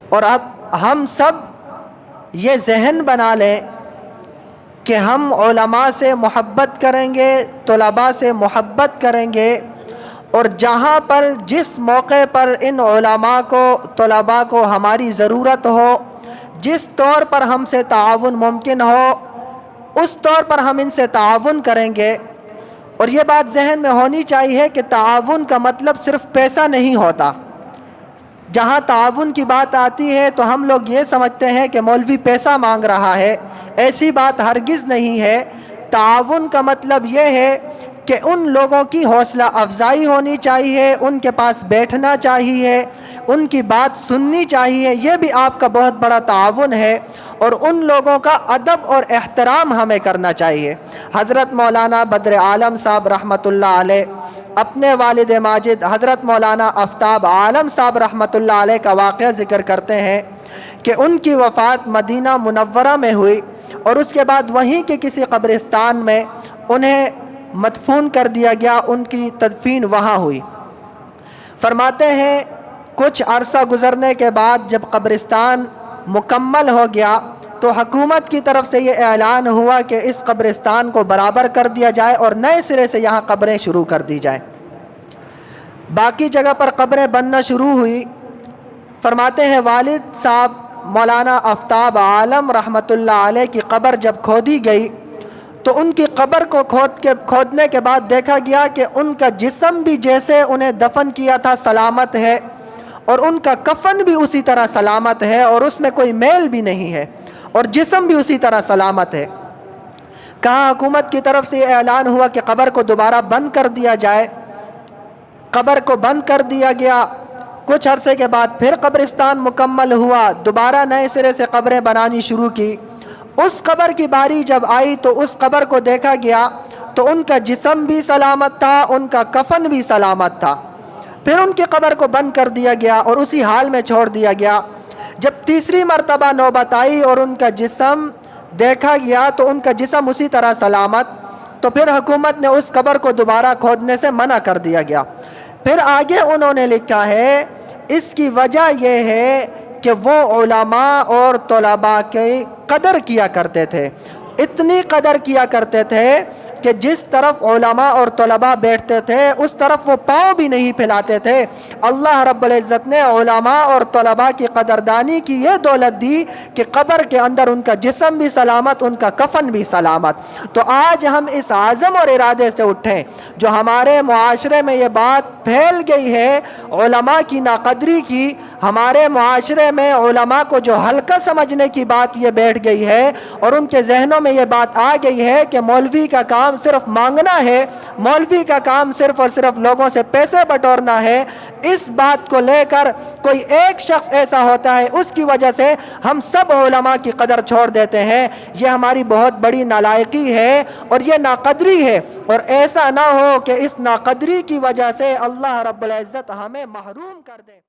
اور اب ہم سب یہ ذہن بنا لیں کہ ہم علماء سے محبت کریں گے، طلباء سے محبت کریں گے، اور جہاں پر جس موقع پر ان علماء کو، طلباء کو ہماری ضرورت ہو، جس طور پر ہم سے تعاون ممکن ہو، اس طور پر ہم ان سے تعاون کریں گے۔ اور یہ بات ذہن میں ہونی چاہیے کہ تعاون کا مطلب صرف پیسہ نہیں ہوتا۔ جہاں تعاون کی بات آتی ہے تو ہم لوگ یہ سمجھتے ہیں کہ مولوی پیسہ مانگ رہا ہے، ایسی بات ہرگز نہیں ہے۔ تعاون کا مطلب یہ ہے کہ ان لوگوں کی حوصلہ افزائی ہونی چاہیے، ان کے پاس بیٹھنا چاہیے، ان کی بات سننی چاہیے، یہ بھی آپ کا بہت بڑا تعاون ہے۔ اور ان لوگوں کا ادب اور احترام ہمیں کرنا چاہیے۔ حضرت مولانا بدر عالم صاحب رحمۃ اللہ علیہ اپنے والد ماجد حضرت مولانا آفتاب عالم صاحب رحمۃ اللہ علیہ کا واقعہ ذکر کرتے ہیں کہ ان کی وفات مدینہ منورہ میں ہوئی، اور اس کے بعد وہیں کے کسی قبرستان میں انہیں مدفون کر دیا گیا، ان کی تدفین وہاں ہوئی۔ فرماتے ہیں کچھ عرصہ گزرنے کے بعد جب قبرستان مکمل ہو گیا تو حکومت کی طرف سے یہ اعلان ہوا کہ اس قبرستان کو برابر کر دیا جائے اور نئے سرے سے یہاں قبریں شروع کر دی جائیں۔ باقی جگہ پر قبریں بننا شروع ہوئی۔ فرماتے ہیں والد صاحب مولانا آفتاب عالم رحمۃ اللہ علیہ کی قبر جب کھودی گئی تو ان کی قبر کو کھودنے کے بعد دیکھا گیا کہ ان کا جسم بھی جیسے انہیں دفن کیا تھا سلامت ہے، اور ان کا کفن بھی اسی طرح سلامت ہے، اور اس میں کوئی میل بھی نہیں ہے، اور جسم بھی اسی طرح سلامت ہے۔ کہاں حکومت کی طرف سے یہ اعلان ہوا کہ قبر کو دوبارہ بند کر دیا جائے۔ قبر کو بند کر دیا گیا۔ کچھ عرصے کے بعد پھر قبرستان مکمل ہوا، دوبارہ نئے سرے سے قبریں بنانی شروع کی۔ اس قبر کی باری جب آئی تو اس قبر کو دیکھا گیا تو ان کا جسم بھی سلامت تھا، ان کا کفن بھی سلامت تھا۔ پھر ان کی قبر کو بند کر دیا گیا اور اسی حال میں چھوڑ دیا گیا۔ جب تیسری مرتبہ نوبت آئی اور ان کا جسم دیکھا گیا تو ان کا جسم اسی طرح سلامت، تو پھر حکومت نے اس قبر کو دوبارہ کھودنے سے منع کر دیا گیا۔ پھر آگے انہوں نے لکھا ہے اس کی وجہ یہ ہے کہ وہ علماء اور طلباء کی قدر کیا کرتے تھے، اتنی قدر کیا کرتے تھے کہ جس طرف علماء اور طلباء بیٹھتے تھے اس طرف وہ پاؤں بھی نہیں پھیلاتے تھے۔ اللہ رب العزت نے علماء اور طلباء کی قدردانی کی یہ دولت دی کہ قبر کے اندر ان کا جسم بھی سلامت، ان کا کفن بھی سلامت۔ تو آج ہم اس عزم اور ارادے سے اٹھیں، جو ہمارے معاشرے میں یہ بات پھیل گئی ہے علماء کی ناقدری کی، ہمارے معاشرے میں علماء کو جو ہلکا سمجھنے کی بات یہ بیٹھ گئی ہے، اور ان کے ذہنوں میں یہ بات آ گئی ہے کہ مولوی کا کام صرف مانگنا ہے، مولوی کا کام صرف اور صرف لوگوں سے پیسے بٹورنا ہے، اس بات کو لے کر کوئی ایک شخص ایسا ہوتا ہے اس کی وجہ سے ہم سب علماء کی قدر چھوڑ دیتے ہیں۔ یہ ہماری بہت بڑی نالائقی ہے اور یہ ناقدری ہے، اور ایسا نہ ہو کہ اس ناقدری کی وجہ سے اللہ رب العزت ہمیں محروم کر دے۔